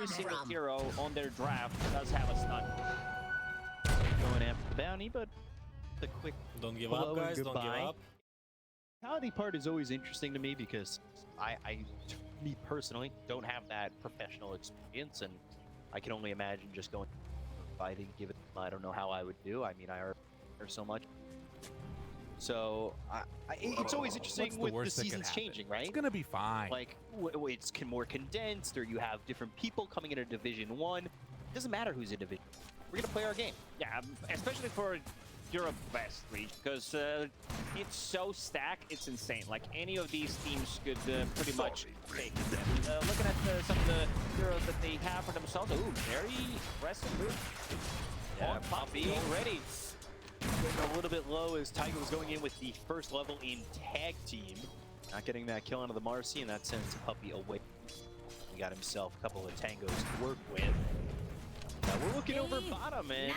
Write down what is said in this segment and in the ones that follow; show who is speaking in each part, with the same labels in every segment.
Speaker 1: every single hero on their draft does have a stun.
Speaker 2: Going after the bounty, but the quick
Speaker 3: Don't give
Speaker 2: hello
Speaker 3: up, guys.
Speaker 2: and
Speaker 3: Don't give
Speaker 2: goodbye.
Speaker 3: up.
Speaker 2: Mentality part is always interesting to me because me personally, don't have that professional experience, and I can only imagine just going fighting. Given I don't know how I would do. I mean, I heard so much. So it's always interesting with the seasons changing, right?
Speaker 4: It's gonna be fine.
Speaker 2: Like it's more condensed, or you have different people coming into Division 1. It doesn't matter who's in Division. We're gonna play our game.
Speaker 1: Yeah, especially for Europe West region, because it's so stacked, it's insane. Like any of these teams could pretty much take it. Looking at some of the heroes that they have for themselves, ooh, very aggressive move.
Speaker 2: Yeah,
Speaker 1: Poppy already.
Speaker 2: Getting a little bit low as Tiger was going in with the first level in tag team. Not getting that kill onto the Marcy, and that sends Puppy away. He got himself a couple of tangos to work with. We're looking over bottom, and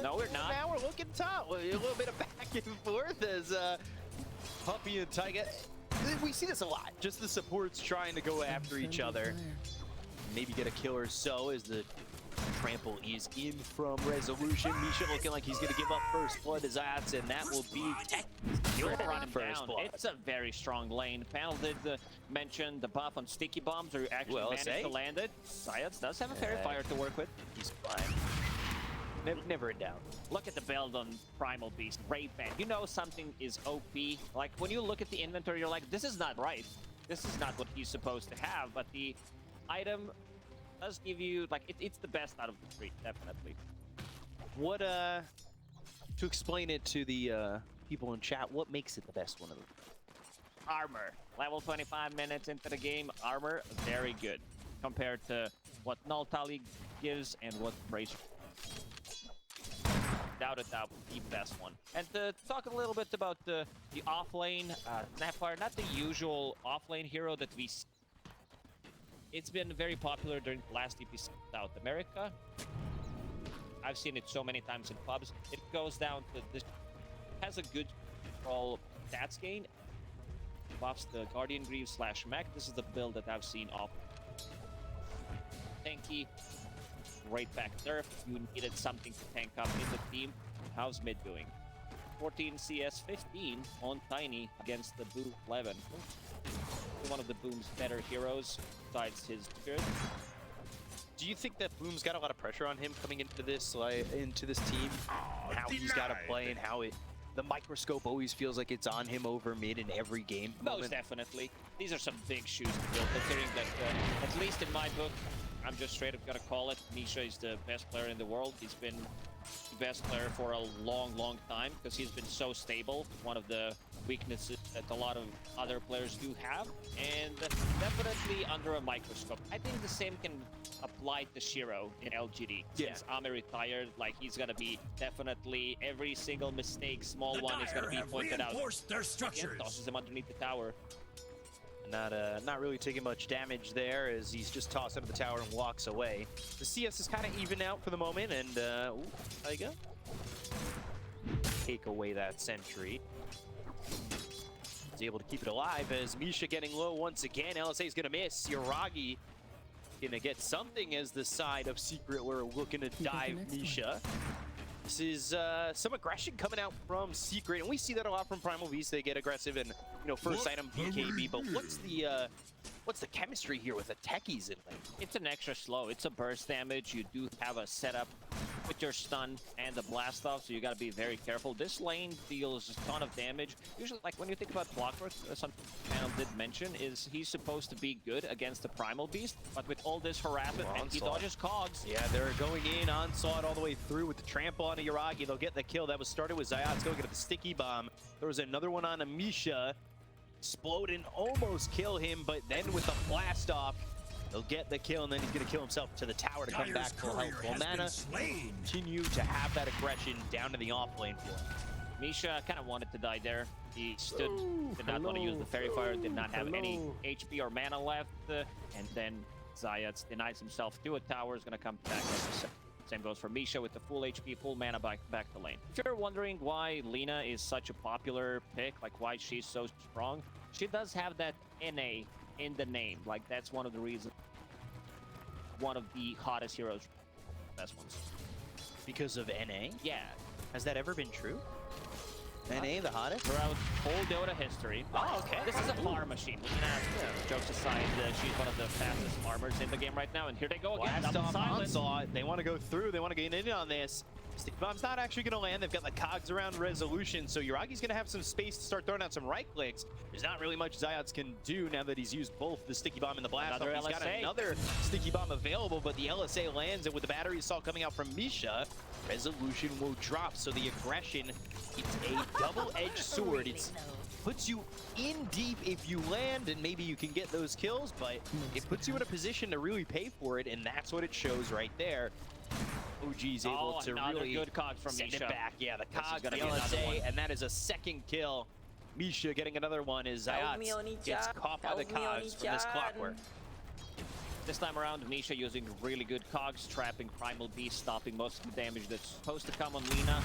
Speaker 1: no, we're not.
Speaker 2: Now we're looking top. A little bit of back and forth as Puppy and Tiger. We see this a lot. Just the supports trying to go after each other. Maybe get a kill or so as the trample is in from Resolution. Misha looking like he's going to give up first blood to Zats, and that will be
Speaker 1: You're running
Speaker 2: first
Speaker 1: down.
Speaker 2: blood.
Speaker 1: It's a very strong lane. Panel did mention the buff on sticky bombs, or you actually managed to land it. Zayats does have a fairy fire to work with.
Speaker 2: He's fine. Never in doubt.
Speaker 1: Look at the build on Primal Beast. Brave Man. You know something is OP. Like when you look at the inventory, you're like, this is not right. This is not what he's supposed to have. But the item does give you, like, it's the best out of the three, definitely.
Speaker 2: What, to explain it to the people in chat, what makes it the best one of them?
Speaker 1: Armor. Level 25 minutes into the game, armor, very good. Compared to what Null Tally gives and what Bracer. Without a doubt, the best one. And to talk a little bit about the off-lane, Snapfire, not the usual off-lane hero that we see. It's been very popular during the last EP South America. I've seen it so many times in pubs. It goes down to this. Has a good overall stats gain. Buffs the Guardian Greaves / Mech. This is the build that I've seen off. Tanky. Right back nerf. You needed something to tank up in the team. How's mid doing? 14 CS 15 on Tiny against the Boom 11. One of the Boom's better heroes besides his spirit.
Speaker 2: Do you think that Boom's got a lot of pressure on him coming into this team? How he's got to play and how the microscope always feels like it's on him over mid in every game.
Speaker 1: Most definitely. These are some big shoes to fill, considering that at least in my book, I'm just straight up gonna call it. Misha is the best player in the world. He's been the best player for a long time because he's been so stable. One of the weaknesses that a lot of other players do have, and definitely under a microscope. I think the same can apply to Shiro in LGD. Since Ame retired, like he's gonna be definitely every single mistake, small one is gonna be pointed out.
Speaker 5: Their structures.
Speaker 1: Tosses him underneath the tower.
Speaker 2: Not really taking much damage there as he's just tossed out of the tower and walks away. The CS is kind of even out for the moment, and ooh, there you go. Take away that sentry. He's able to keep it alive as Misha getting low once again. LSA is gonna miss. Yuragi gonna get something as the side of Secret were looking to dive Misha. This is some aggression coming out from Secret, and we see that a lot from Primal Beast. They get aggressive and, you know, first item BKB, but what's the chemistry here with the techies in lane?
Speaker 1: It's an extra slow. It's a burst damage. You do have a setup with your stun and the blast off, so you got to be very careful. This lane deals a ton of damage. Usually, like when you think about Clockwork, some panel did mention is he's supposed to be good against the Primal Beast, but with all this harassment, and he dodges cogs.
Speaker 2: Yeah, they're going in onslaught all the way through with the trample on Yuragi. They'll get the kill. That was started with Zayats going to the sticky bomb. There was another one on Amisha. Explode and almost kill him, but then with the blast off, they'll get the kill, and then he's going to kill himself to the tower to come back full health. Well, Mana continue to have that aggression down to the off lane for him.
Speaker 1: Misha kind of wanted to die there. He stood, did not want to use the Fairy Fire, did not have any HP or mana left, and then Zayats denies himself to a tower, is going to come back. Same goes for Misha with the full HP, full mana back to lane. If you're wondering why Lina is such a popular pick, like why she's so strong, she does have that NA in the name. Like that's one of the reasons. one of the hottest heroes, best ones.
Speaker 2: Because of NA?
Speaker 1: Yeah.
Speaker 2: Has that ever been true? NA the hottest?
Speaker 1: Throughout whole Dota history.
Speaker 2: Oh, okay.
Speaker 1: This is a farm machine. We can have jokes aside. She's one of the fastest farmers in the game right now, and here they go again.
Speaker 2: Blast
Speaker 1: Double
Speaker 2: off
Speaker 1: silence.
Speaker 2: onslaught. They want to go through. They want to get in on this. Sticky Bomb's not actually going to land. They've got the cogs around resolution, so Yuragi's going to have some space to start throwing out some right clicks. There's not really much Zayats can do now that he's used both the Sticky Bomb and the Blast Off. He's got another Sticky Bomb available, but the LSA lands, and with the battery assault coming out from Misha, resolution will drop, so the aggression, it's a double-edged sword. It puts you in deep if you land, and maybe you can get those kills, but it puts you in a position to really pay for it, and that's what it shows right there. OG's able to really
Speaker 1: good cogs from
Speaker 2: send
Speaker 1: Misha.
Speaker 2: it back. Yeah, the cogs, the
Speaker 1: gonna be another one.
Speaker 2: LSA, and that is a second kill. Misha getting another one as Zayats gets caught by the cogs from this clockwork.
Speaker 1: This time around, Misha using really good cogs, trapping Primal Beast, stopping most of the damage that's supposed to come on Lina.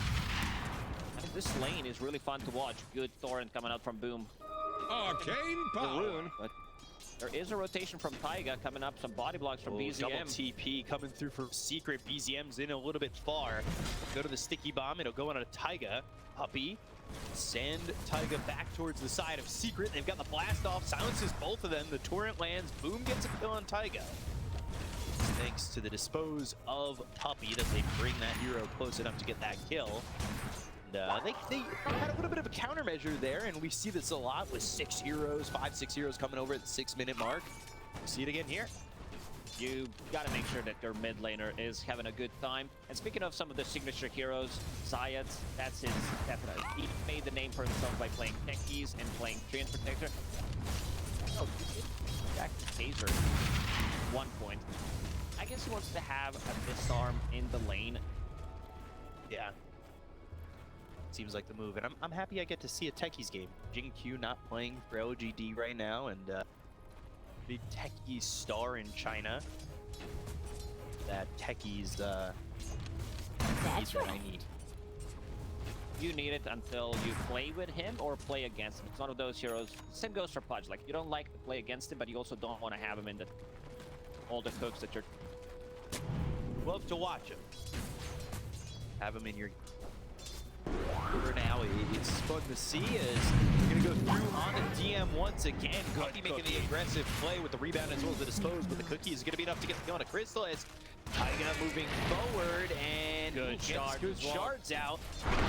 Speaker 1: I think this lane is really fun to watch. Good Torrent coming out from Boom.
Speaker 3: Arcane power.
Speaker 1: But there is a rotation from Taiga coming up, some body blocks from BZM.
Speaker 2: Double TP coming through for Secret. BZM's in a little bit far. Go to the Sticky Bomb. It'll go on a Taiga. Puppy. Send Taiga back towards the side of Secret. They've got the blast off. Silences both of them. The Torrent lands. Boom gets a kill on Taiga. Thanks to the dispose of Puppy that they bring that hero close enough to get that kill. They had a little bit of a countermeasure there, and we see this a lot with 6 heroes, 5-6 heroes coming over at the 6-minute mark. We'll see it again here.
Speaker 1: You gotta make sure that your mid laner is having a good time. And speaking of some of the signature heroes, Zayats, that's his definite. He made the name for himself by playing techies and playing Giant Protector. Oh, back to Taser. 1 point. I guess he wants to have a disarm in the lane.
Speaker 2: Yeah. Seems like the move, and I'm happy I get to see a Techies game. Jing Q not playing for LGD right now, and big Techies star in China. That Techies
Speaker 4: That's
Speaker 2: what
Speaker 4: right.
Speaker 2: I need.
Speaker 1: You need it until you play with him or play against him. It's one of those heroes. Same goes for Pudge. Like, you don't like to play against him, but you also don't want to have him in all the cooks that you're...
Speaker 2: Love to watch him. Have him in your... For now, it's fun to see as we're going to go through on the DM once again. Cookie making the aggressive play with the rebound as well as the dispose, but the Cookie is going to be enough to get the kill on a Crystal as Taiga moving forward and
Speaker 1: Good
Speaker 2: shards out.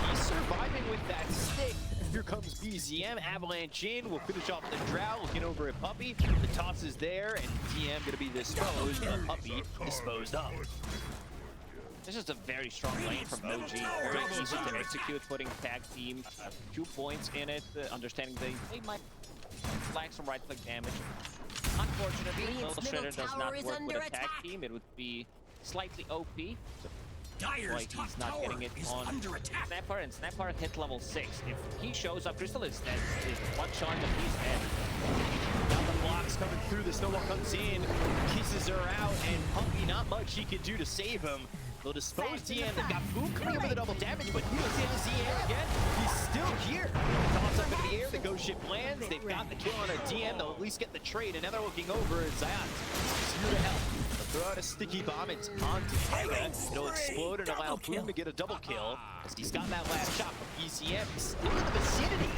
Speaker 2: He's surviving with that stick. Here comes BZM, Avalanche in, will finish off the Drow, looking over at Puppy. The toss is there, and DM going to be disposed, but Puppy disposed of.
Speaker 1: This is a very strong lane from OG. Very easy to execute, putting tag team 2 points in it, understanding they might lack some right click damage. Unfortunately, Little Shredder does not work with a tag team. It would be slightly OP. So
Speaker 3: Dyer's top
Speaker 1: he's not
Speaker 3: tower
Speaker 1: getting it
Speaker 3: is
Speaker 1: on
Speaker 3: under attack.
Speaker 1: Snapfire, and Snapfire hit level 6. If he shows up, Crystal is dead. It's one shot and he's dead.
Speaker 2: Now the blocks coming through, the snowball comes in, kisses her out, and Puppy, not much he can do to save him. They'll dispose DM. They've got Boom coming in with a double damage, but he goes into ZM again. He's still here. Toss up into the air. The ghost ship lands. They've got the kill on a DM. They'll at least get the trade. And now they're looking over at Zayats. Here to help. They'll throw out a sticky bomb. It's onto Taiga. It'll explode and allow Boom to get a double kill. As he's got that last shot from BCM. He's still in the vicinity.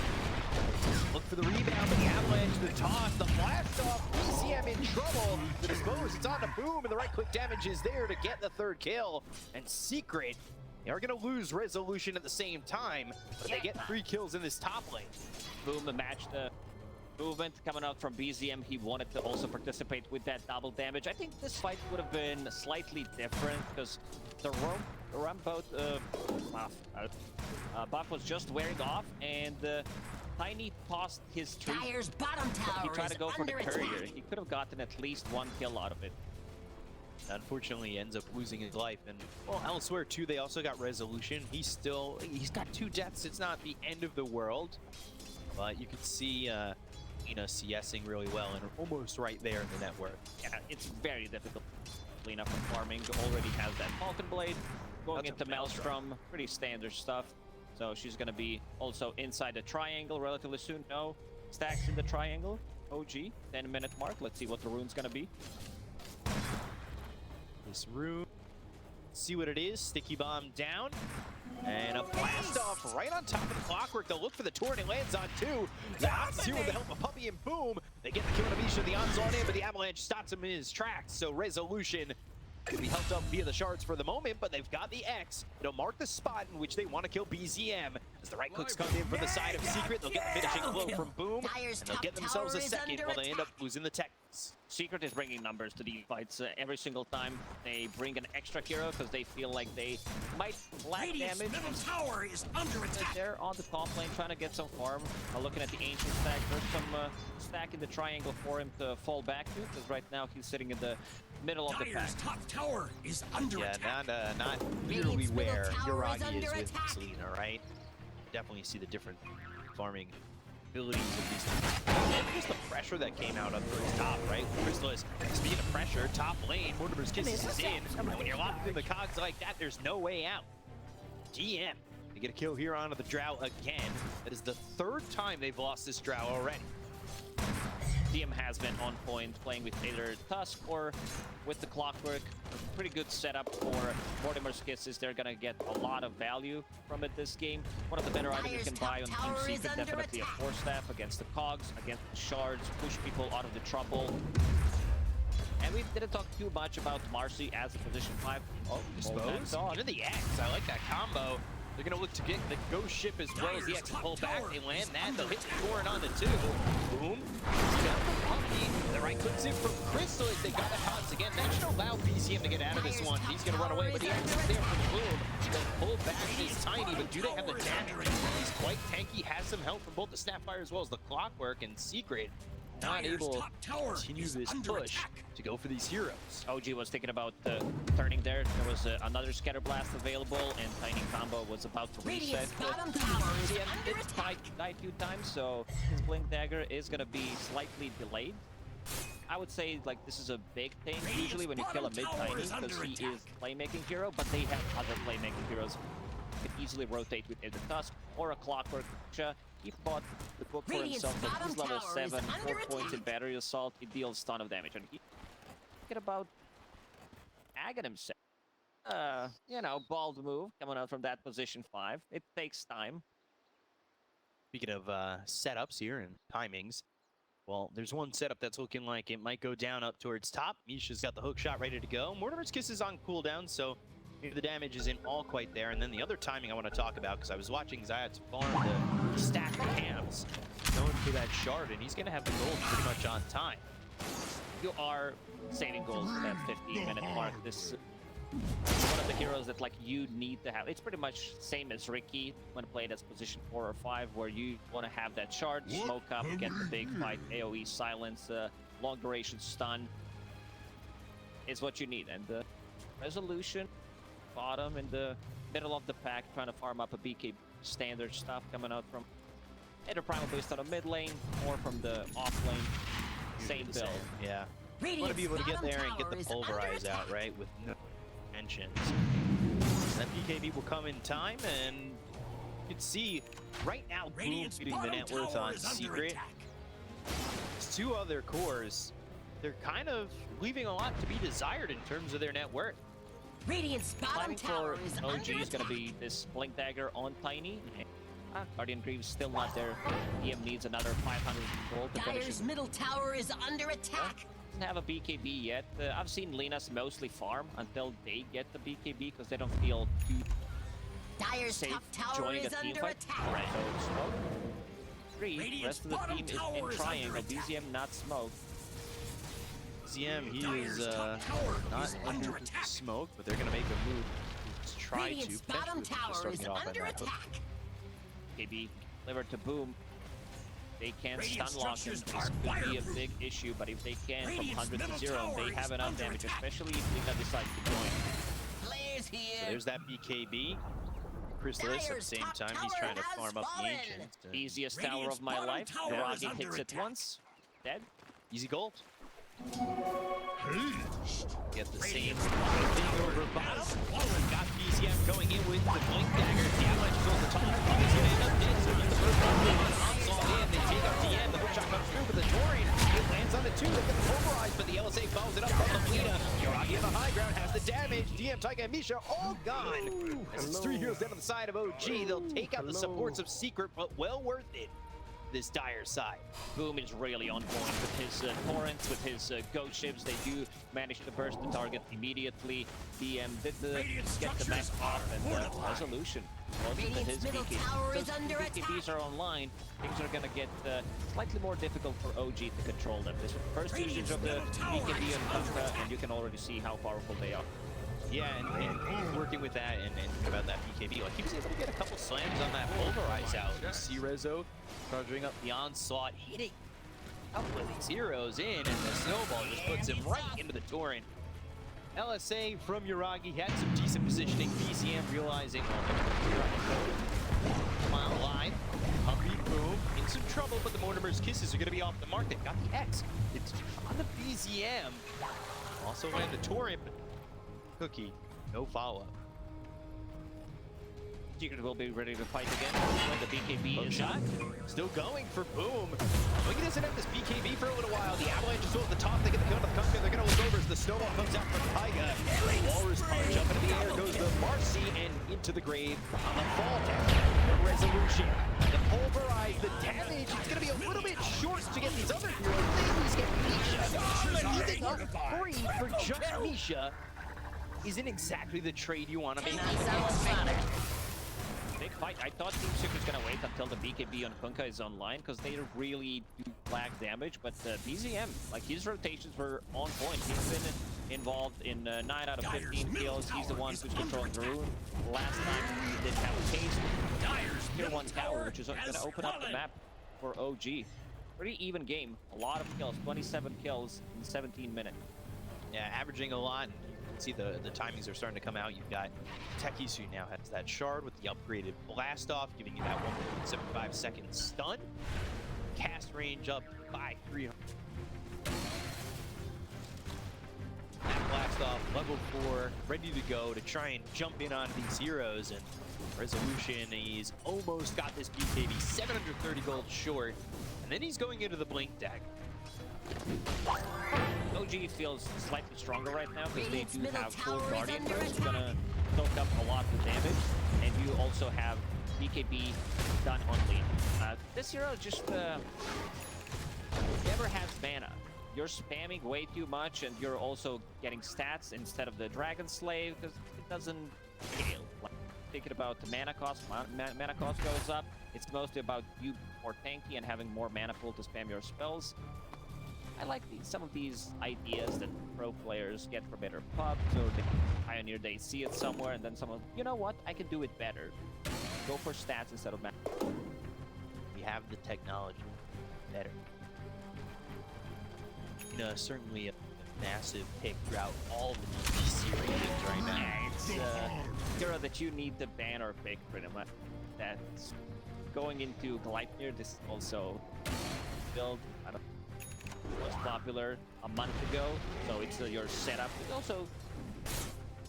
Speaker 2: Look for the rebound, but the avalanche, the toss, the blast off. BCM in trouble. The dispose, it's on to Boom, and the right click damage is there to get the 3rd kill. And Secret, they are going to lose resolution at the same time, but they get 3 kills in this top lane.
Speaker 1: Boom matched the movement coming out from BZM. He wanted to also participate with that double damage. I think this fight would have been slightly different because the Rumboat buff was just wearing off, and Tiny tossed his tree.
Speaker 4: Dyer's bottom tower
Speaker 1: He tried
Speaker 4: is
Speaker 1: to go for the
Speaker 4: under
Speaker 1: courier.
Speaker 4: attack.
Speaker 1: He could have gotten at least 1 kill out of it.
Speaker 2: Unfortunately, he ends up losing his life. And, well, elsewhere, too, they also got resolution. He's got 2 deaths. It's not the end of the world. But you can see Lina CSing really well and almost right there in the network.
Speaker 1: Yeah, it's very difficult. Lina from farming already has that Falcon Blade. Going
Speaker 2: That's
Speaker 1: into Maelstrom, pretty standard stuff. So she's going to be also inside the triangle relatively soon. No stacks in the triangle. OG, 10-minute mark. Let's see what the rune's going to be.
Speaker 2: this room. See what it is. Sticky bomb down. And a blast off right on top of the Clockwork. They'll look for the turret. It lands on two. The Ops two with the help of Puppy and Boom. They get the kill on Misha. The onslaught in, but the Avalanche stops him in his tracks. So Resolution could be helped up via the shards for the moment, but they've got the X. It'll mark the spot in which they want to kill BZM. As the right clicks come in for the side of Secret, they'll get finishing blow from Boom, and they'll get themselves a second while they end up losing the tech.
Speaker 1: Secret is bringing numbers to these fights every single time they bring an extra hero because they feel like they might lack damage.
Speaker 3: Middle tower is under attack.
Speaker 1: They're on the top lane trying to get some farm. Looking at the Ancient stack, there's some stack in the triangle for him to fall back to because right now he's sitting in the middle of the pack.
Speaker 3: Dire's top tower is under attack.
Speaker 2: Not nearly where Uragi is with Selena, right? Definitely see the different farming abilities of these two. And just the pressure that came out up towards top, right? Crystallis, speaking of pressure, top lane, Mortimer's Kisses is in. And when you're locked in the cogs like that, there's no way out. GM, they get a kill here onto the Drow again. That is the third time they've lost this Drow already.
Speaker 1: DM has been on point, playing with either Tusk or with the Clockwork. A pretty good setup for Mortimer's Kisses. They're gonna get a lot of value from it this game. One of the better items you can buy on Team Secret, definitely a Force Staff against the Cogs, against the Shards, push people out of the trouble. And we didn't talk too much about Marcy as a position 5. Oh,
Speaker 2: Dispose into the X. I like that combo. They're going to look to get the Ghost Ship as well as the X pull back. They land that. They'll hit the Torrent on the 2. Boom. The right clicks in from Crystal as they got the Cogs again. That should allow BZM to get out of this one. He's going to run away, but the X is there from Boom. The pull back is tiny, but do they have the damage? He's quite tanky, has some help from both the Snapfire as well as the Clockwork, and Secret not able to continue this push to go for these heroes.
Speaker 1: OG was thinking about turning there. There was another Scatter Blast available, and Tiny Combo was about to reset. CM did die 2 times, so his Blink Dagger is going to be slightly delayed. I would say like this is a big thing usually when you kill a mid-Tiny because he is playmaking hero, but they have other playmaking heroes. You can easily rotate with either Tusk or a Clockwork. He bought the book for himself, but he's level 7, 4 points in Battery Assault. He deals a ton of damage, and he thinking about Agon himself. You know, bald move coming out from that position 5. It takes time.
Speaker 2: Speaking of setups here and timings, well, there's one setup that's looking like it might go down up towards top. Misha's got the hook shot ready to go. Mortimer's Kiss is on cooldown, so maybe the damage isn't all quite there. And then the other timing I want to talk about, because I was watching Zayat's farm the stack of hams, going for that shard, and he's going to have the gold pretty much on time.
Speaker 1: You are saving goals at that 15-minute mark. This is one of the heroes that like you need to have. It's pretty much same as Ricky when played as position 4 or 5, where you want to have that shard, smoke up, get the big fight, AoE silence, long duration stun is what you need. And Resolution, bottom in the middle of the pack, trying to farm up a BK standard stuff coming out from either Primal Boost on a mid lane or from the off lane. Same build.
Speaker 2: Yeah. You want to be able to get there and get the Pulverize out, right? With no tensions. That BKB will come in time, and you can see right now Boom getting the net worth on Secret. These 2 other cores, they're kind of leaving a lot to be desired in terms of their net worth.
Speaker 4: Radiant's bottom tower is
Speaker 1: OG
Speaker 4: under
Speaker 1: is going to
Speaker 4: attack.
Speaker 1: be this Blink Dagger on Tiny. Guardian Greaves still not there. DM needs another 500 gold to finish
Speaker 4: Dire's
Speaker 1: him.
Speaker 4: middle tower is under attack.
Speaker 1: Doesn't have a BKB yet. I've seen Linas mostly farm until they get the BKB because they don't feel too
Speaker 4: Dire's
Speaker 1: safe
Speaker 4: top tower
Speaker 1: joining a
Speaker 4: is
Speaker 1: team
Speaker 4: under
Speaker 1: fight.
Speaker 4: attack.
Speaker 1: Right. So smoke. 3.
Speaker 3: Radiant's
Speaker 1: Rest of the
Speaker 3: bottom
Speaker 1: team is
Speaker 3: tower
Speaker 1: in
Speaker 3: is
Speaker 1: triangle.
Speaker 3: under attack.
Speaker 1: BZM not smoke.
Speaker 2: ZM, he
Speaker 3: Dire's
Speaker 2: is
Speaker 3: top tower
Speaker 2: not
Speaker 3: is
Speaker 2: under
Speaker 3: under attack.
Speaker 2: smoke, but they're going to make a move to try
Speaker 4: Radiant's
Speaker 2: to
Speaker 4: bottom
Speaker 2: potentially
Speaker 4: tower
Speaker 2: start
Speaker 4: is
Speaker 2: it off
Speaker 4: under
Speaker 2: at that hook.
Speaker 4: attack.
Speaker 1: KB delivered to Boom. They can't
Speaker 3: Radiant
Speaker 1: stun lock him.
Speaker 3: structures
Speaker 1: This
Speaker 3: are
Speaker 1: could be a
Speaker 3: fireproof.
Speaker 1: big issue, but if they can, from
Speaker 3: Radiant's
Speaker 1: 100 to
Speaker 3: middle
Speaker 1: 0,
Speaker 3: tower
Speaker 1: they have
Speaker 3: is
Speaker 1: enough
Speaker 3: under
Speaker 1: damage,
Speaker 3: attack.
Speaker 1: especially if Lina decides to join.
Speaker 4: Players
Speaker 2: So
Speaker 4: here.
Speaker 2: there's that BKB. Crystallis at the
Speaker 4: Dire's
Speaker 2: same
Speaker 4: top
Speaker 2: time, he's
Speaker 4: tower
Speaker 2: trying to
Speaker 4: has
Speaker 2: farm up the
Speaker 4: fallen.
Speaker 2: Ancients.
Speaker 1: Easiest tower
Speaker 3: Radiant's
Speaker 1: of my
Speaker 3: bottom
Speaker 1: life.
Speaker 3: tower is
Speaker 1: Mirage
Speaker 3: under
Speaker 1: hits it
Speaker 3: attack.
Speaker 1: once. Dead.
Speaker 2: Easy gold. Get the same
Speaker 3: Radiant's
Speaker 2: thing over bottom. Got BZM going in with the Blink Dagger. The Avalanche goes the top. He's going to end up dead. So he's the first one. Onslaught in. They take out DM. The hookshot comes through with the Taurian. It lands on the 2. They get the pulverize, but the LSA follows it up from the Lita. Yoragi on the high ground has the damage. DM, Taiga, and Misha all gone. As it's 3 heroes down on the side of OG, they'll take out the supports of Secret, but well worth it. This dire side.
Speaker 1: Boom is really on point with his torrents, with his ghost ships. They do manage to burst the target immediately. DM did get the mech off, and resolution. Also with his BKB. Because BKBs are online, things are gonna get slightly more difficult for OG to control them. This is the first usage of the BKB on Kunkka, and you can already see how powerful they are.
Speaker 2: Yeah, and working with that and about that BKB, like he was able to get a couple slams on that pulverize out. You see Rezo charging up the onslaught, hitting a couple of these heroes in, and the snowball just puts him right into the torrent. LSA from Yoragi had some decent positioning. BCM realizing, mile line. Humpy, boom, in some trouble, but the Mortimer's kisses are going to be off the mark. They've got the X. It's on the BZM. Also land the torrent. Cookie, no follow-up.
Speaker 1: Secret will be ready to fight again when the BKB is
Speaker 2: shot. Still going for Boom. Look, he doesn't have this BKB for a little while. The Avalanche is still at the top. They get the kill to the Kunkka. They're going to look over as the snowball comes out from Taiga. Walrus punch up into the air goes the Marcy and into the grave on the fall down. The resolution, the pulverize, the damage. It's going to be a little bit short to get these other heroes. Please get Misha. Leaving up free for just Misha isn't exactly the trade you want to make.
Speaker 1: Big fight. I thought Team Secret's gonna wait until the BKB on Kunkka is online because they really do flag damage, but BZM, like his rotations were on point. He's been involved in 9 out of 15 kills. He's the one who's controlling the rune. Last time he did have a case Tier 1 tower, which is gonna open up the map for OG. Pretty even game. A lot of kills. 27 kills in 17 minutes.
Speaker 2: Yeah, averaging a lot. See the timings are starting to come out. You've got Tekisu now has that shard with the upgraded blast off, giving you that 1.75 second stun. Cast range up by 300. That blast off, level 4, ready to go to try and jump in on these heroes. And resolution, he's almost got this BKB, 730 gold short, and then he's going into the blink deck.
Speaker 1: OG feels slightly stronger right now because they do have full Guardian first, gonna soak up a lot of damage, and you also have BKB done on lead. This hero just never has mana. You're spamming way too much, and you're also getting stats instead of the Dragon Slave because it doesn't scale. Like, thinking about the mana cost goes up. It's mostly about you more tanky and having more mana pool to spam your spells. I like some of these ideas that pro players get from better pubs, or they pioneer, they see it somewhere, and then someone, you know what, I can do it better. Go for stats instead of mana.
Speaker 2: We have the technology. Better. Certainly a massive pick throughout all the PC regions right now.
Speaker 1: It's a hero that you need to ban or pick pretty much. That's going into Gleipnir. This is also build. I don't was popular a month ago, so it's your setup. It also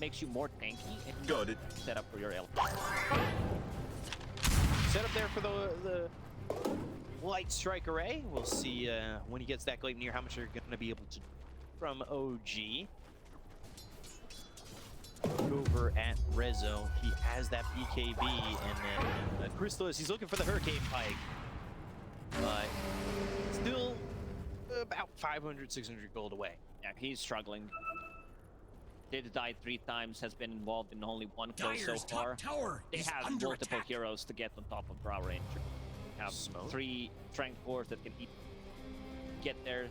Speaker 1: makes you more tanky and
Speaker 3: got it.
Speaker 1: Set up for your L.
Speaker 2: Set up there for the light strike array. We'll see when he gets that Gleipnir how much you're going to be able to from OG. Over at Rezo, he has that BKB, and then Chrysalis, he's looking for the Hurricane Pike, but still about 500, 600 gold away.
Speaker 1: Yeah, he's struggling. Did die 3 times, has been involved in only 1 kill so far.
Speaker 3: Tower
Speaker 1: they have multiple heroes to get on top of Brow Ranger. They have
Speaker 2: Smoke.
Speaker 1: 3 strength cores that can get there.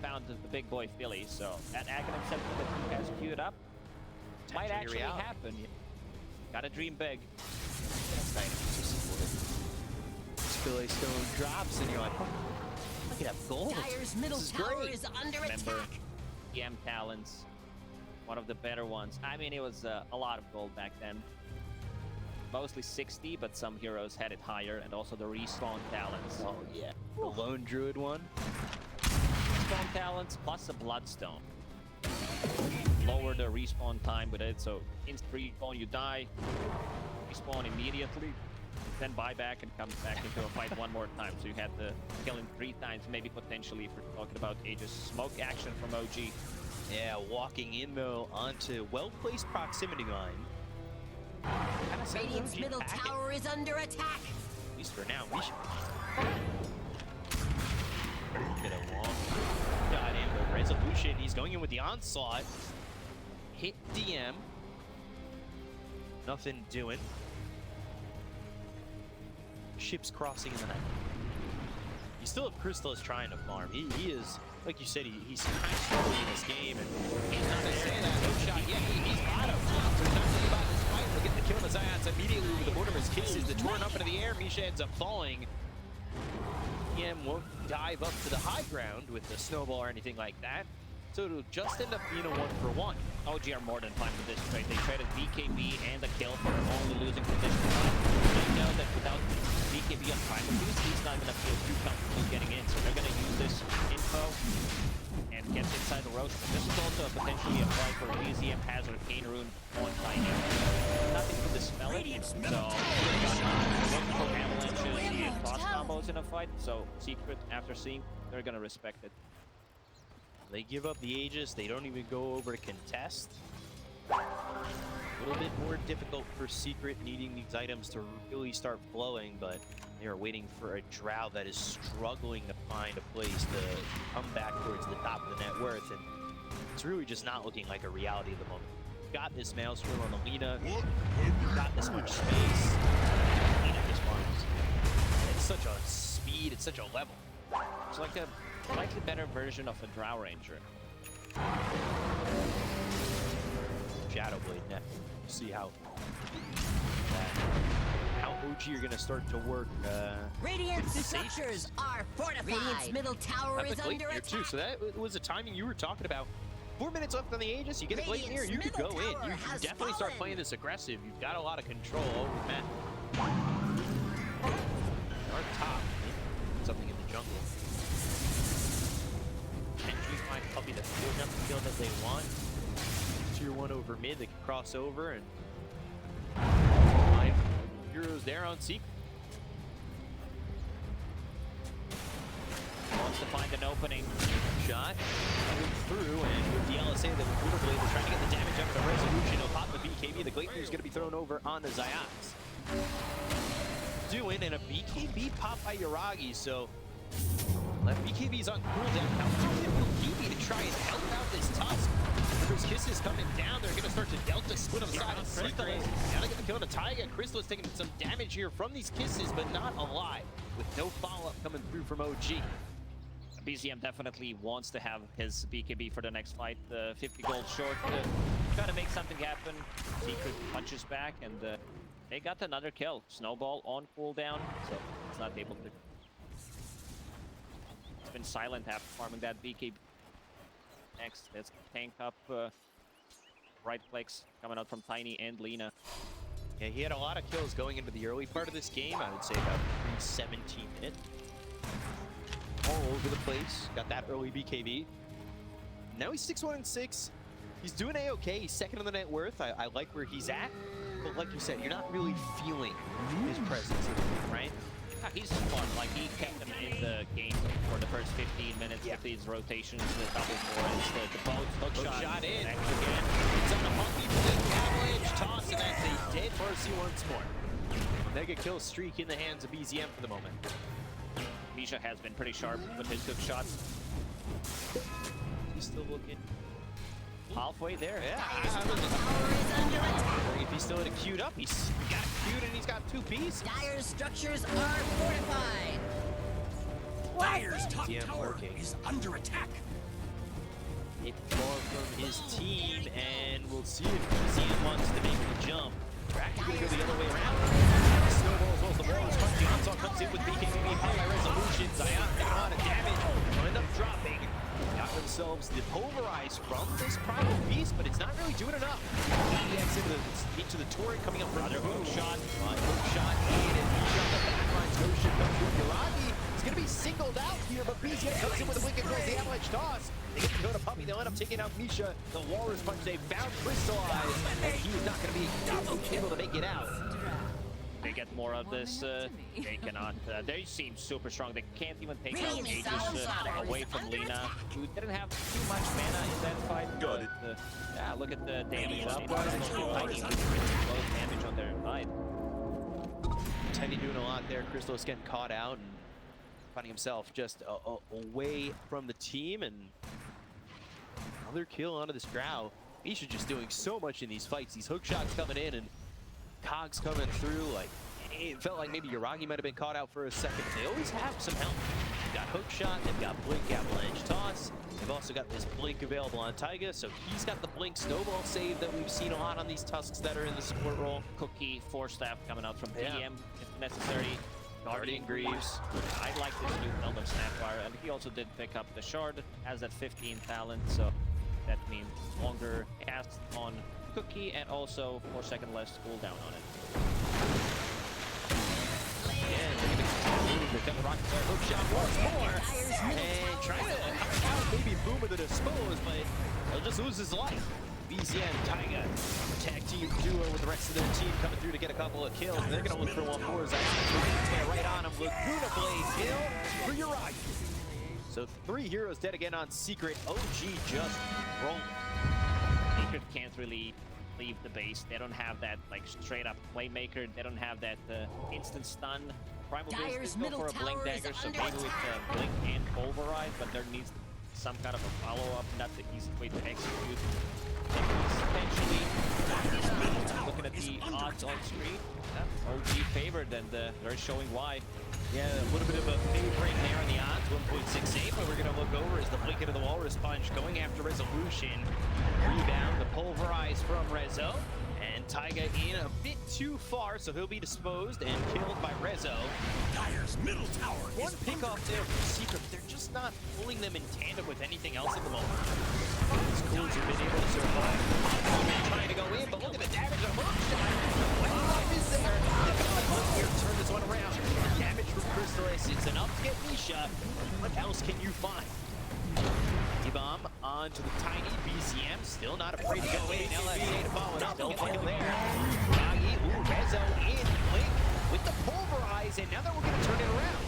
Speaker 1: Found the big boy Philly, so that Aghanim Scepter that you guys queued up might actually happen. Gotta dream big.
Speaker 2: Philly Stone drops, and you're like, oh, I could have gold.
Speaker 4: Dire's middle tower is under attack.
Speaker 1: EM Talents, one of the better ones. I mean, it was a lot of gold back then. Mostly 60, but some heroes had it higher, and also the Respawn Talents.
Speaker 2: Oh, yeah. The Lone Druid one.
Speaker 1: Respawn Talents plus a Bloodstone. Lower the respawn time with it, so instant respawn, you die. Respawn immediately. then buy back and come back into a fight one more time. So you had to kill him 3 times, maybe potentially if we're talking about Aegis. Smoke action from OG.
Speaker 2: Yeah, walking in though onto well-placed proximity line.
Speaker 4: Radiant's middle tower is under attack.
Speaker 2: At least for now, we should get a long dot in. Resolution, he's going in with the onslaught. Hit DM. Nothing doing. Ships crossing in the night. You still have Crystallis trying to farm. He is, like you said, he's kind of struggling in this game. And
Speaker 5: he's not going to say that. No shot. Yeah, he's bottom. So he's not thinking about this fight. We'll get the kill on the Zions immediately with the Mortimer's Kisses. The torn up into the air. Misha ends up falling.
Speaker 2: DM won't dive up to the high ground with the snowball or anything like that. So it'll just end up being a 1-for-1.
Speaker 1: OG are more than fine with this trade. They traded BKB and a kill for only losing position. They know that without BKB on prime boost, he's not going to feel too comfortable getting in. So they're going to use this info and get inside the Roche. But this is also potentially a fight for BZM has Arcane Rune on Tiny. Nothing to dispel it. So looking for avalanches and cross combos in a fight. So Secret, after seeing, they're going to respect it.
Speaker 2: They give up the Aegis. They don't even go over to contest. A little bit more difficult for Secret, needing these items to really start flowing, but they are waiting for a Drow that is struggling to find a place to come back towards the top of the net worth, and it's really just not looking like a reality at the moment. Got this Maelstrom on the Lina. Got this much space. Lina just farms. It's such a speed. It's such a level.
Speaker 1: It's like a slightly better version of a Drow Ranger.
Speaker 2: Shadowblade net. See how OG are gonna start to work.
Speaker 4: Radiant structures are fortified. Radiant's middle tower is under attack.
Speaker 2: Too, so that was the timing you were talking about. 4 minutes left on the Aegis. You get a Glaive here, you could go in. You can definitely start playing this aggressive. You've got a lot of control over Matt. Our top, something in the jungle. Potentially might probably the field that they want. Tier 1 over mid, they can cross over and 5 heroes there on Secret.
Speaker 1: Wants to find an opening.
Speaker 2: Shot coming through, and with the LSA, the Brutal Blade, they're trying to get the damage up the Resolution. He'll pop the BKB. The Glaive is going to be thrown over on the Zayats. Doing, and a BKB pop by Yuragi, so left BKB's on cooldown. How confident will he be to try and help out this Tusk? There's Kisses coming down. They're going to start to Delta split on the side of Crystallis. Now they're going to kill the Taiga. Crystallis taking some damage here from these Kisses, but not alive, with no follow-up coming through from OG.
Speaker 1: BZM definitely wants to have his BKB for the next fight. 50 gold short, trying to make something happen. Secret punches back, and they got another kill. Snowball on cooldown, so it's not able to. It's been silent after farming that BKB. Next, let's tank up right flex coming out from Tiny and Lina.
Speaker 2: Yeah, he had a lot of kills going into the early part of this game. I would say about 17 minutes. All over the place. Got that early BKB. Now he's 6-1-6. He's doing A-okay. He's second on the net worth. I like where he's at. But like you said, you're not really feeling his presence, right?
Speaker 1: He's fun. Like, he kept them in the game for the first 15 minutes with these rotations, the double fours, the boat, hook shot in.
Speaker 5: Again. It's on the monkey for the avalanche toss, and that's a dead Mercy once more.
Speaker 2: Mega kill streak in the hands of BZM for the moment.
Speaker 1: Misha has been pretty sharp with his hook shots.
Speaker 2: He's still looking
Speaker 1: halfway there.
Speaker 2: Yeah. If he's still at a queued up, he's got queued and he's got 2 pieces.
Speaker 4: Dire's structures are fortified.
Speaker 3: Dire's top tower is under attack.
Speaker 2: Hit ball from his team, and we'll see if BZM wants to make the jump. We're actually going to go the other way around. Snowballs off the walls. Johnson comes in with BKB high resolution. Zion taking a lot of damage. Will end up dropping. Got themselves the pulverize from this primal beast, but it's not really doing enough. EX into the turret coming up for another hook shot. Hook shot in, and Misha on the backlines. Goshen comes through. Yuragi is going to be singled out here, but BZM comes in with a wicked goes the avalanche toss. They get to go to Puppy. They'll end up taking out Misha. The Walrus Punch. They found Crystallize, and he is not going to be able to make it out.
Speaker 1: they get more of this. They cannot. They seem super strong. They can't even take out
Speaker 4: Radiant's
Speaker 1: Aegis
Speaker 4: tower
Speaker 1: away
Speaker 4: is
Speaker 1: from
Speaker 4: under
Speaker 1: Lina,
Speaker 4: attack.
Speaker 1: who didn't have too much mana in that fight.
Speaker 3: Got it.
Speaker 1: But, yeah, look at the damage.
Speaker 3: Radiant's
Speaker 1: Up,
Speaker 3: bottom tower is under
Speaker 1: damage on their side.
Speaker 2: Teddy doing a lot there. Crystallis getting caught out and finding himself just away from the team, and another kill onto this Drow. Misha just doing so much in these fights. These hook shots coming in and cogs coming through. Like, it felt like maybe Yuragi might have been caught out for a second. They always have some help. They've got hook shot, they've got blink avalanche toss. They've also got this blink available on Taiga, so he's got the blink snowball save that we've seen a lot on these Tusks that are in the support role.
Speaker 1: Cookie, Force Staff coming out from
Speaker 2: Yeah.
Speaker 1: DM if necessary.
Speaker 2: Guardian Greaves.
Speaker 1: I like this new build of Snapfire, and he also did pick up the Shard, has that 15 talent, so that means longer cast on Cookie and also 4 second less cooldown on it.
Speaker 2: They've got the rocket fire hook shot once more, and trying to come out, maybe boom with the dispose, but he'll just lose his life. BZM, Taiga, tag team duo with the rest of their team coming through to get a couple of kills. They're going to look for one more. Zayat right on him. Laguna Blade kill for Yuragi. So 3 heroes dead again on Secret. OG just rolling.
Speaker 1: Secret can't really leave the base. They don't have that like straight up playmaker. They don't have that instant stun. Primal
Speaker 4: Dyer's
Speaker 1: Beast did go
Speaker 4: middle
Speaker 1: for a blink
Speaker 4: tower is
Speaker 1: dagger, so
Speaker 4: under
Speaker 1: maybe with
Speaker 4: attack.
Speaker 1: blink and pulverize, but there needs some kind of a follow-up, not the easy way to execute. Potentially, looking at the odds on screen, OG favored, and they're showing why.
Speaker 2: Yeah, a little bit of a favorite there on the odds, 1.68, but we're going to look over as the blink into the Walrus Punch going after Resolution. Rebound, the pulverize from Rezo, and Taiga in a bit too far, so he'll be disposed and killed by Rezo.
Speaker 3: Dyer's middle tower
Speaker 2: One
Speaker 3: is
Speaker 2: pick off there from Secret, but they're just not pulling them in tandem with anything else at the moment. Schools have been able to survive. Trying to go in, but look at the damage on Hookshot. When life is there, here, turn this one around. Damage from Crystallis, it's enough to get Misha. What else can you find? T-Bomb onto the tiny BCM, still not afraid to go in. LFA to follow it up, still kill there. Ragi, Rezo in, Blink with the pulverize, and now that we're going to turn it around.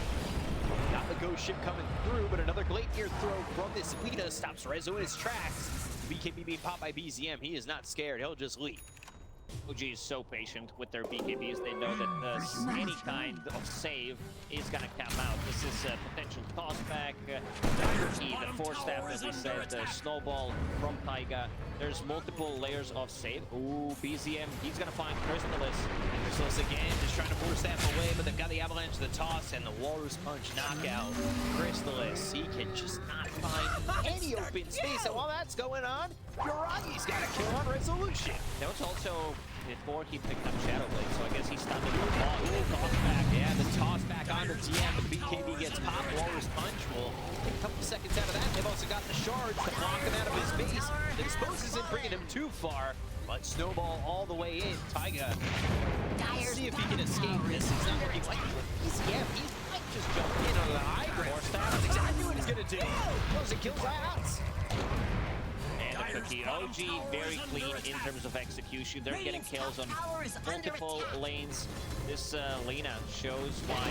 Speaker 2: Got the ghost ship coming through, but another Glacier throw from this Lita stops Rezo in his tracks. BKB being popped by BZM, he is not scared, he'll just leave.
Speaker 1: OG is so patient with their BKBs. They know that any kind of save is going to come out. This is a potential tossback. The Force Staff, as we said, the snowball from Taiga. There's multiple layers of save. Ooh, BZM, he's going to find Crystallis.
Speaker 2: Crystallis again, just trying to force that away, but they've got the Avalanche, the toss, and the Walrus Punch knockout. Crystallis, he can just not find any open space. And while that's going on, Yuragi's got a kill on Resolution.
Speaker 1: That was also before he picked up Shadowblade, so I guess he's stunned it with
Speaker 2: Toss back, yeah, the toss back on the TM, but the BKB gets popped. Walrus Punch will take a couple seconds out of that. They've also got the shards to block him out of his base. The dispose isn't bringing him too far, but Snowball all the way in. Taiga, let's see if he can escape this. He's not looking like BCM. He might just jump in on the high ground. That's exactly what he's going to do. Goes and kills Zayat.
Speaker 1: Cookie. OG very clean in terms of execution. They're getting kills on multiple lanes. This Lina shows why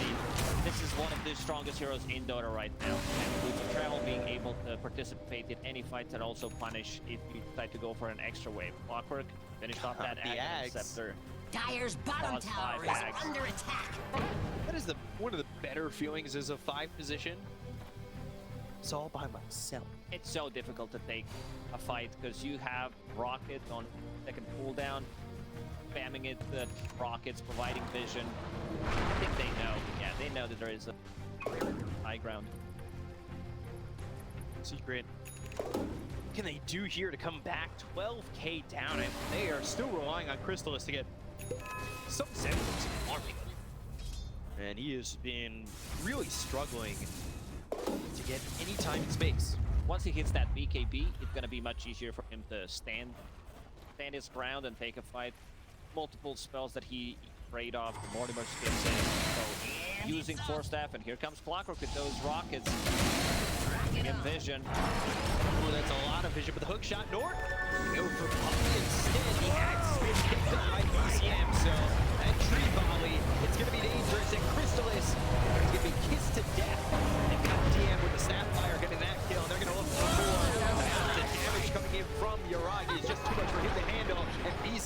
Speaker 1: this is one of the strongest heroes in Dota right now. And with Travel being able to participate in any fights that also punish if you decide to go for an extra wave. Clockwork finished off that Aghanim Scepter.
Speaker 4: Dyer's bottom
Speaker 1: Pause
Speaker 4: tower
Speaker 1: 5
Speaker 4: is
Speaker 1: Ags.
Speaker 4: under attack.
Speaker 2: That is one of the better feelings as a 5 position. It's all by myself.
Speaker 1: It's so difficult to take a fight because you have Rocket on second cooldown, spamming it, the Rockets providing vision. I think they know. Yeah, they know that there is a high ground.
Speaker 2: Secret. What can they do here to come back? 12k down, and they are still relying on Crystallis to get some semblance of arming. And he has been really struggling to get any time in space.
Speaker 1: Once he hits that BKB, it's going to be much easier for him to stand his ground and take a fight. Multiple spells that he prayed off, the Mortimer skips in. So using Force Staff, and here comes Clockwork with those Rockets. In vision.
Speaker 2: Oh, that's a lot of vision, but the hook shot north. Go for Puppy instead. He has been picked up by BCM, so that tree volley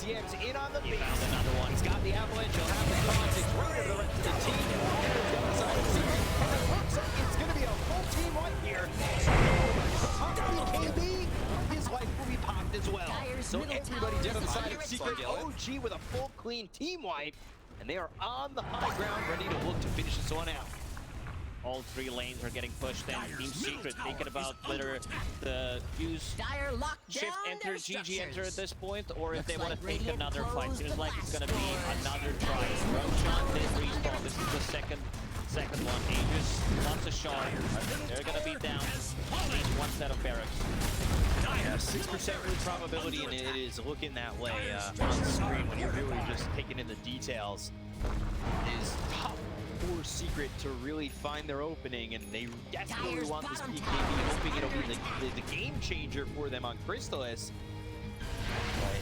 Speaker 5: ZM's in on the
Speaker 1: He
Speaker 5: base.
Speaker 1: found another one.
Speaker 5: He's got the avalanche. He'll have the cross. It's right to the rest of the team. There's the other side of Secret. And it looks like it's going to be a full team right here. KB, his life will be popped as well. So everybody dead on the side of Secret. OG with a full clean team wipe. And they are on the high ground, ready to look to finish this one out.
Speaker 1: All three lanes are getting pushed in. Team Secret thinking about whether the use
Speaker 4: Dire locked
Speaker 1: shift
Speaker 4: down
Speaker 1: enter,
Speaker 4: their
Speaker 1: GG enter at
Speaker 4: structures.
Speaker 1: this point, or if
Speaker 4: Looks
Speaker 1: they want
Speaker 4: like
Speaker 1: to take
Speaker 4: Radiant
Speaker 1: another fight.
Speaker 4: closed
Speaker 1: Seems
Speaker 4: the
Speaker 1: like it's going to be
Speaker 4: blast
Speaker 1: another
Speaker 4: doors.
Speaker 1: try. Roshan did respawn. This is the second one. Aegis, lots of shards. They're going to be down at least one set of barracks.
Speaker 5: Yeah, 6% win probability, and it is looking that way on screen when you're really just taking in the details. It is tough for Secret to really find their opening, and they desperately
Speaker 4: Dire's
Speaker 5: want this
Speaker 4: bottom
Speaker 5: BKB,
Speaker 4: tower is
Speaker 5: hoping it'll
Speaker 4: under
Speaker 5: be the game changer for them on Crystallis. But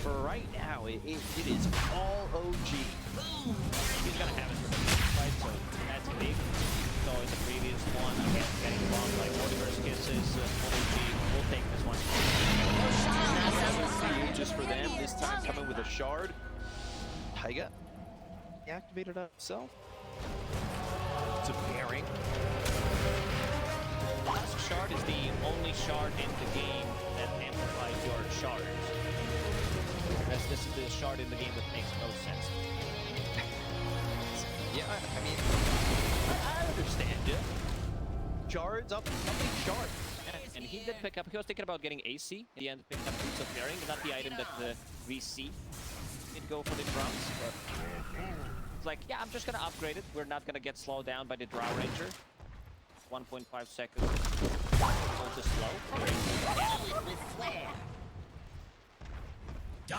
Speaker 5: for right now, it is all OG.
Speaker 1: He's going to have it for the next fight, so that's big. So in the previous one, again, getting bombed by Mortimer's Kisses, OG will take this one.
Speaker 5: Just for them, this time coming with a shard. Taiga, he activated himself. It's a pairing.
Speaker 1: Last shard is the only shard in the game that amplifies your shards. Whereas this is the shard in the game that makes no sense.
Speaker 5: Yeah, I mean, I understand it. Shards up shards.
Speaker 1: And he did pick up, he was thinking about getting AC. In the end, picked up Boots of Pairing, not the item that the VC did go for the drums, but it's like, yeah, I'm just gonna upgrade it. We're not gonna get slowed down by the Drow Ranger. 1.5 seconds. Ult is slow.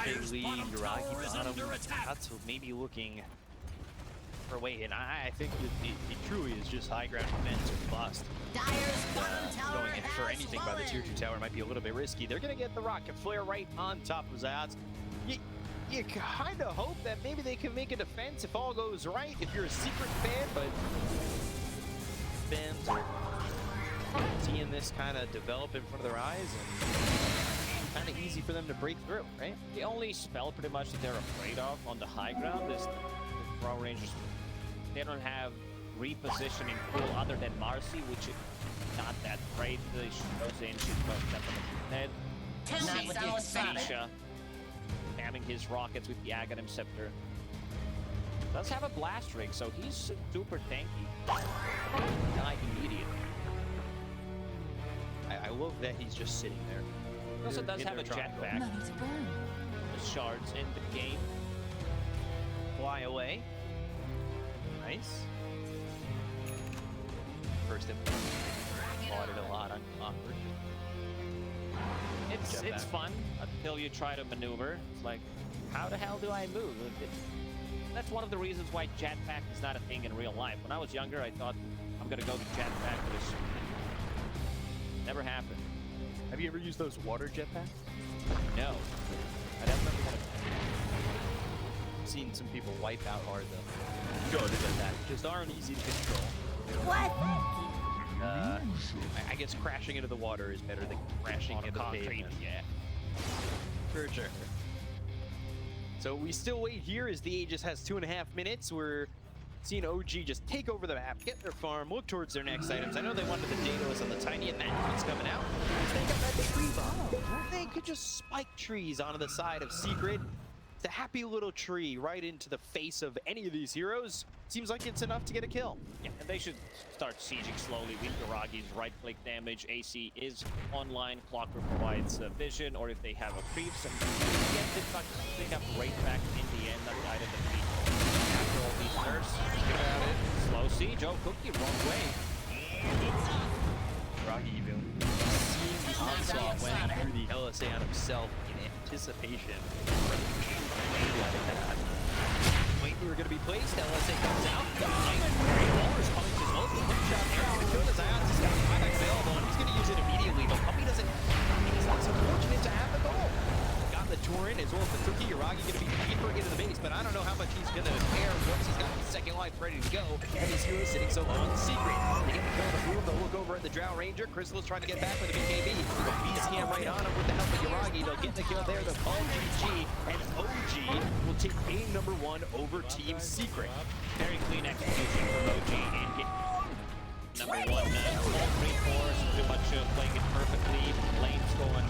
Speaker 5: Big lead, Uragi bottom. That's maybe looking for a way in. I think it truly is just high ground defense or bust. Going in for anything by the tier 2 tower might be a little bit risky. They're going to get the rocket flare right on top of Zayats. You kind of hope that maybe they can make a defense if all goes right, if you're a Secret fan, but fans are seeing this kind of develop in front of their eyes, and kind of easy for them to break through, right?
Speaker 1: The only spell pretty much that they're afraid of on the high ground is the Drow Rangers. They don't have repositioning pool other than Marcy, which is not that great. She goes in, she goes definitely dead. Sasha spamming his rockets with the Aghanim Scepter. Does have a blast rig, so he's super tanky. Die immediately.
Speaker 5: I love that he's just sitting there.
Speaker 1: He also does have a jetpack. The shards in the game.
Speaker 5: Fly away. Nice. First him. Fought it a lot on awkward.
Speaker 1: It's fun until you try to maneuver. It's like, how the hell do I move? That's one of the reasons why jetpack is not a thing in real life. When I was younger, I thought I'm gonna go to jetpack, but it's never happened.
Speaker 5: Have you ever used those water jetpacks?
Speaker 1: No. I never remember that.
Speaker 5: Seen some people wipe out hard though. Good at that. Just aren't easy to control.
Speaker 4: What?
Speaker 5: I guess crashing into the water is better than crashing into the pavement.
Speaker 1: Yeah.
Speaker 5: For sure. So we still wait here as the Aegis has 2.5 minutes. We're seeing OG just take over the map, get their farm, look towards their next items. I know they wanted the Daedalus on the Tiny, and that's what's coming out. They got that tree bomb. They could just spike trees onto the side of Secret. It's a happy little tree right into the face of any of these heroes. Seems like it's enough to get a kill.
Speaker 1: Yeah, and they should start sieging slowly with Uragi's right-click damage. AC is online. Clockwork provides vision, or if they have a creeps. And again, they have right back in the end. That the item that we after all these nerfs. Get about it. Slow siege. Oh, Cookie, wrong way.
Speaker 5: Uragi even seeing the onslaught went through the LSA on himself in anticipation. Wait, we were going to be placed. LSA comes out. Walrus punch as well. Quick shot there. Going to kill the Zayats. He's got the buyback available, and he's going to use it immediately. But Puppy doesn't. He's not so fortunate to have the goal. Got the Torrent. in, as well as the cookie. Uragi going to be deeper into the base, but I don't know how much he's going to care once he's got his second life ready to go, and his hero sitting so low on the secret. They get the kill on the move, they'll look over at the Drow Ranger. Crystal is trying to get back with the BKB. BCM right on him with the help of Uragi. They'll get the kill there, they'll call GG, and OG will take game number 1 over Team Secret.
Speaker 1: Very clean execution from OG and get number 1. All 3 4s pretty much playing it perfectly. Lane's going